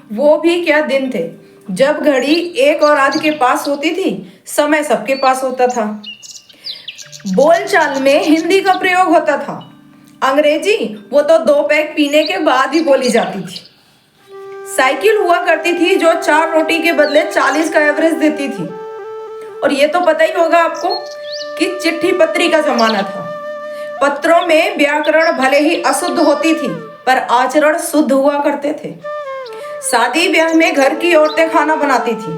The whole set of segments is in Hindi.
वो भी क्या दिन थे जब घड़ी एक और आध के पास होती थी, समय सबके पास होता था। बोलचाल में हिंदी का प्रयोग होता था। अंग्रेजी वो तो 2 पैक पीने के बाद ही बोली जाती थी। साइकिल हुआ करती थी जो 4 रोटी के बदले 40 का एवरेज देती थी। और ये तो पता ही होगा आपको कि चिट्ठी पत्री का जमाना था। पत्रों में व्याकरण भले ही अशुद्ध होती थी, पर आचरण शुद्ध हुआ करते थे। शादी ब्याह में घर की औरतें खाना बनाती थी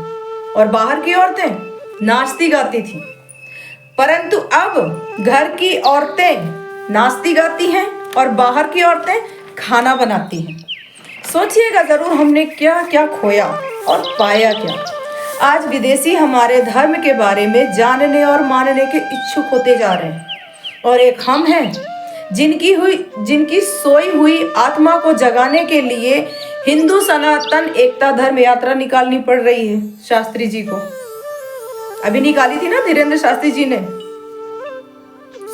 और बाहर की औरतें नाचती गाती थी। परंतु अब घर की औरतें नाचती गाती हैं और बाहर की औरतें खाना बनाती हैं। सोचिएगा जरूर हमने क्या क्या खोया और पाया क्या। आज विदेशी हमारे धर्म के बारे में जानने और मानने के इच्छुक होते जा रहे हैं, और एक हम हैं जिनकी सोई हुई आत्मा को जगाने के लिए हिंदू सनातन एकता धर्म यात्रा निकालनी पड़ रही है। शास्त्री जी को अभी निकाली थी ना धीरेन्द्र शास्त्री जी ने।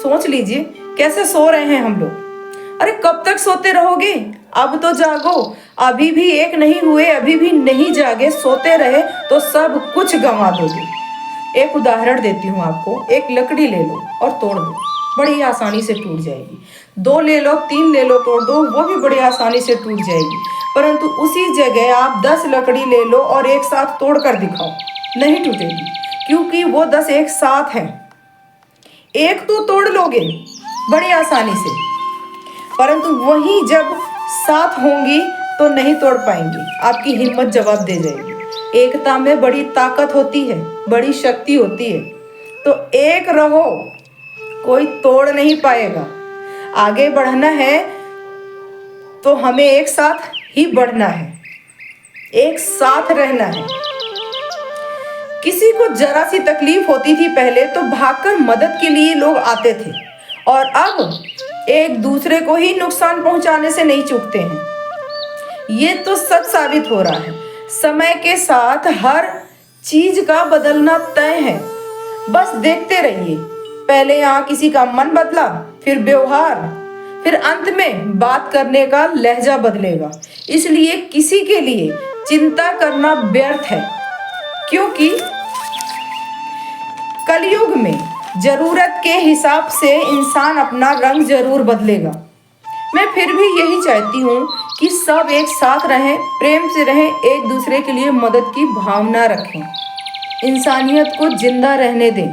सोच लीजिए कैसे सो रहे हैं हम लोग। अरे कब तक सोते रहोगे? अब तो जागो। अभी भी एक नहीं हुए, अभी भी नहीं जागे, सोते रहे तो सब कुछ गंवा दोगे। एक उदाहरण देती हूँ आपको। एक लकड़ी ले लो और तोड़ दो, बड़ी आसानी से टूट जाएगी। 2 ले लो, 3 ले लो, तोड़ दो, वो भी बड़ी आसानी से टूट जाएगी। परंतु उसी जगह आप 10 लकड़ी ले लो और एक साथ तोड़ कर दिखाओ, नहीं टूटेगी, क्योंकि वो 10 एक साथ हैं। एक तो तोड़ लोगे बड़ी आसानी से, परंतु वही जब साथ होंगी तो नहीं तोड़ पाएंगी। आपकी हिम्मत जवाब दे जाएगी। एकता में बड़ी ताकत होती है, बड़ी शक्ति होती है। तो एक रहो, कोई तोड़ नहीं पाएगा। आगे बढ़ना है तो हमें एक साथ ही बढ़ना है, एक साथ रहना है। किसी को जरा सी तकलीफ होती थी पहले तो भागकर मदद के लिए लोग आते थे, और अब एक दूसरे को ही नुकसान पहुंचाने से नहीं चूकते हैं। ये तो सच साबित हो रहा है। समय के साथ हर चीज का बदलना तय है। बस देखते रहिए, पहले यहाँ किसी का मन बदला, फिर व्यवहार, फिर अंत में बात करने का लहजा बदलेगा। इसलिए किसी के लिए चिंता करना व्यर्थ है, क्योंकि कलयुग में जरूरत के हिसाब से इंसान अपना रंग जरूर बदलेगा। मैं फिर भी यही चाहती हूँ कि सब एक साथ रहें, प्रेम से रहें, एक दूसरे के लिए मदद की भावना रखें, इंसानियत को जिंदा रहने दें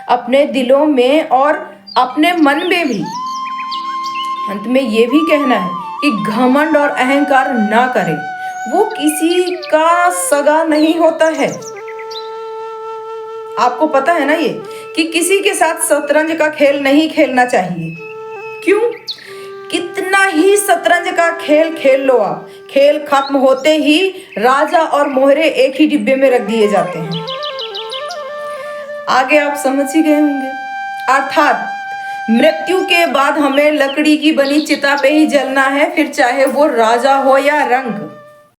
अपने दिलों में और अपने मन में भी। अंत में ये भी कहना है कि घमंड और अहंकार ना करें, वो किसी का सगा नहीं होता है। आपको पता है ना ये कि किसी के साथ शतरंज का खेल नहीं खेलना चाहिए। क्यों? कितना ही शतरंज का खेल खेल लो आप, खेल खत्म होते ही राजा और मोहरे एक ही डिब्बे में रख दिए जाते हैं। आगे आप समझ ही गए होंगे। अर्थात मृत्यु के बाद हमें लकड़ी की बनी चिता पे ही जलना है, फिर चाहे वो राजा हो या रंक।